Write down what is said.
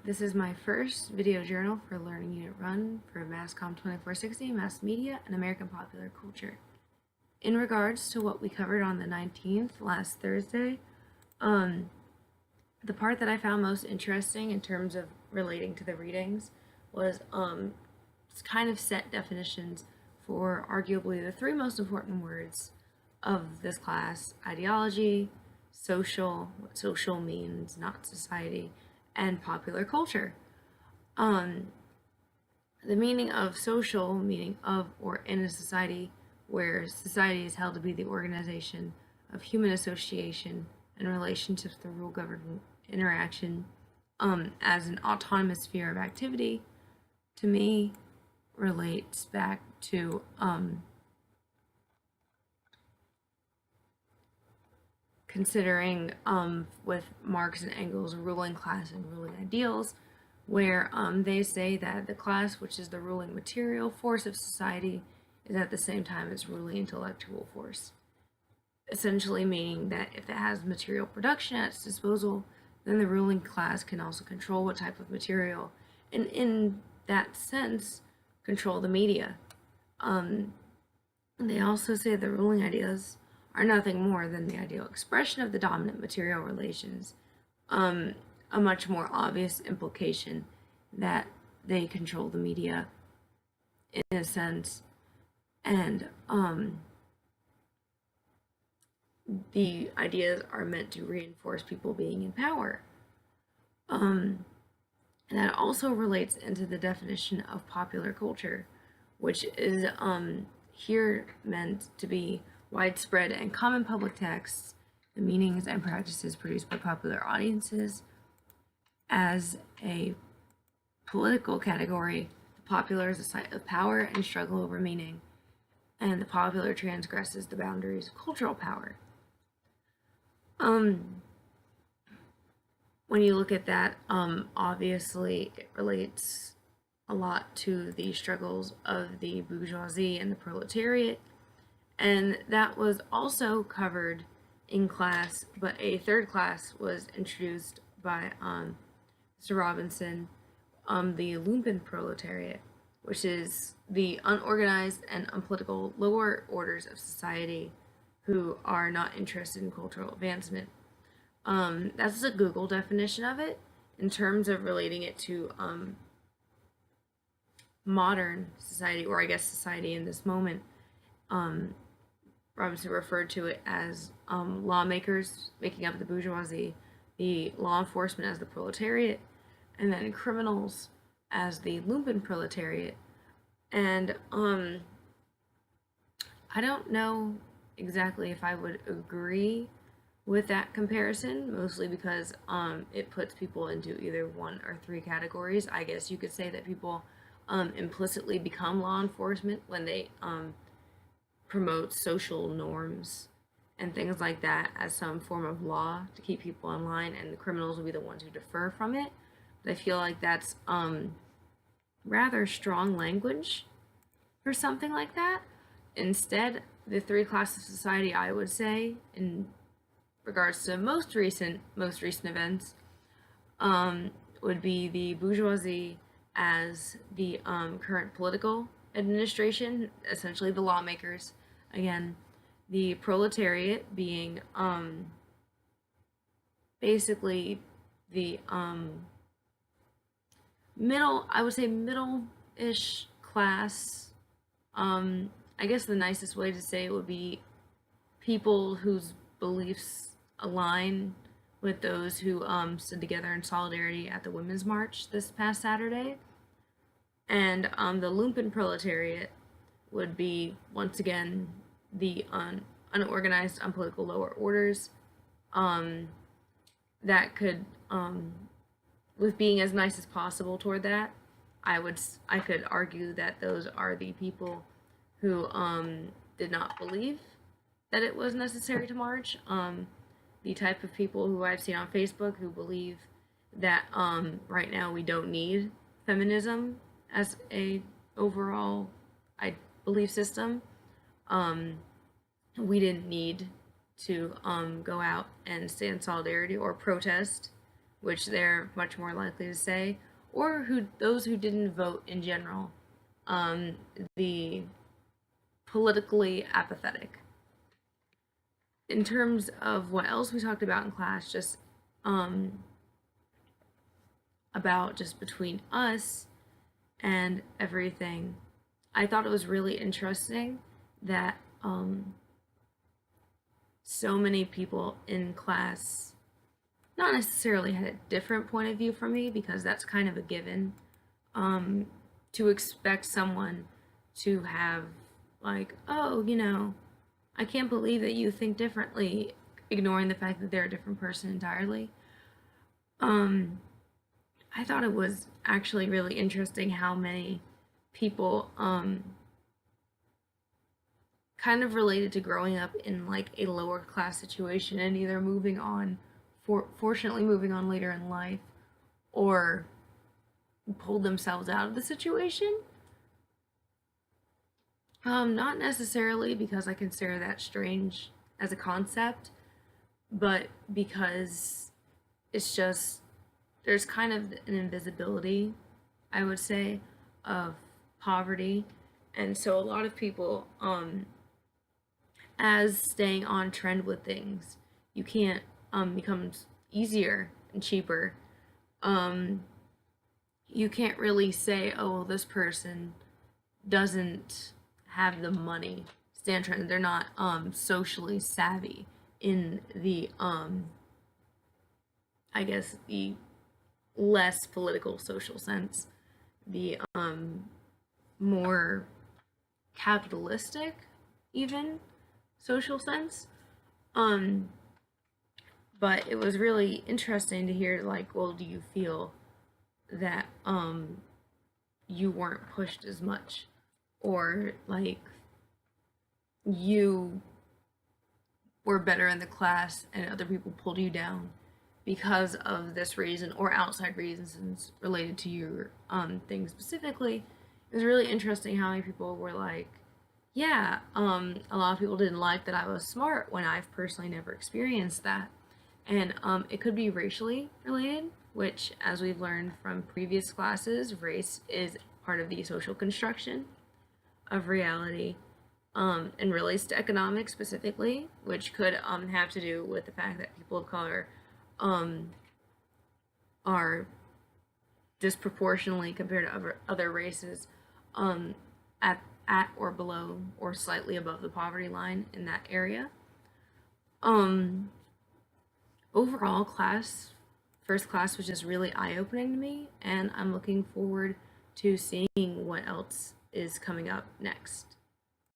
This is my first video journal for Learning Unit Run for MassComm 2460, Mass Media, and American Popular Culture. In regards to what we covered on the 19th, last Thursday, the part that I found most interesting in terms of relating to the readings was kind of set definitions for arguably the three most important words of this class: ideology, social, what social means, not society, and popular culture. The meaning of social, meaning of or in a society where society is held to be the organization of human association and relationships through rule governed interaction as an autonomous sphere of activity, to me relates back to considering with Marx and Engels' ruling class and ruling ideals, where they say that the class, which is the ruling material force of society, is at the same time its ruling intellectual force. Essentially meaning that if it has material production at its disposal, then the ruling class can also control what type of material, and in that sense, control the media. They also say the ruling ideas are nothing more than the ideal expression of the dominant material relations, a much more obvious implication that they control the media in a sense, and the ideas are meant to reinforce people being in power. And that also relates into the definition of popular culture, which is here meant to be widespread and common public texts, the meanings and practices produced by popular audiences. As a political category, the popular is a site of power and struggle over meaning, and the popular transgresses the boundaries of cultural power. When you look at that, obviously it relates a lot to the struggles of the bourgeoisie and the proletariat, and that was also covered in class, but a third class was introduced by Mr. Robinson, the lumpen proletariat, which is the unorganized and unpolitical lower orders of society who are not interested in cultural advancement. That's a Google definition of it in terms of relating it to modern society, or I guess society in this moment. Robinson referred to it as lawmakers making up the bourgeoisie, the law enforcement as the proletariat, and then criminals as the lumpen proletariat. And I don't know exactly if I would agree with that comparison, mostly because it puts people into either one or three categories. I guess you could say that people implicitly become law enforcement when they promote social norms and things like that as some form of law to keep people in line, and the criminals will be the ones who defer from it. But I feel like that's rather strong language for something like that. Instead, the three classes of society, I would say, in regards to most recent events, would be the bourgeoisie as the current political administration, essentially the lawmakers. Again, the proletariat being basically the I would say middle-ish class. I guess the nicest way to say it would be people whose beliefs align with those who stood together in solidarity at the Women's March this past Saturday. And the lumpen proletariat would be, once again, the unorganized, unpolitical lower orders that could, with being as nice as possible toward that, I could argue that those are the people who did not believe that it was necessary to march. The type of people who I've seen on Facebook who believe that right now we don't need feminism as a overall belief system. We didn't need to go out and stand in solidarity or protest which they're much more likely to say, or those who didn't vote in general, um, the politically apathetic. In terms of what else we talked about in class, just um, about just between us and everything, I thought it was really interesting that so many people in class not necessarily had a different point of view from me, because that's kind of a given. Um, to expect someone to have, like, oh, I can't believe that you think differently, ignoring the fact that they're a different person entirely. Um, I thought it was actually really interesting how many people kind of related to growing up in like a lower class situation and either moving on, fortunately moving on later in life, or pulled themselves out of the situation. Not necessarily because I consider that strange as a concept, but because it's just, there's kind of an invisibility, I would say, of poverty. And so a lot of people, as staying on trend with things, you can't, becomes easier and cheaper. Um, you can't really say, oh, well, this person doesn't have the money stand trend. They're not socially savvy in the I guess the less political social sense, the more capitalistic even social sense. Um but it was really interesting to hear, like, well, do you feel that you weren't pushed as much, or like you were better in the class and other people pulled you down because of this reason or outside reasons related to your thing specifically. It was really interesting how many people were like, yeah, a lot of people didn't like that I was smart, when I've personally never experienced that. And it could be racially related, which, as we've learned from previous classes, race is part of the social construction of reality, and relates to economics specifically, which could have to do with the fact that people of color um, are disproportionately, compared to other races, um, at or below or slightly above the poverty line in that area. Um, Overall, first class was just really eye-opening to me, and I'm looking forward to seeing what else is coming up next.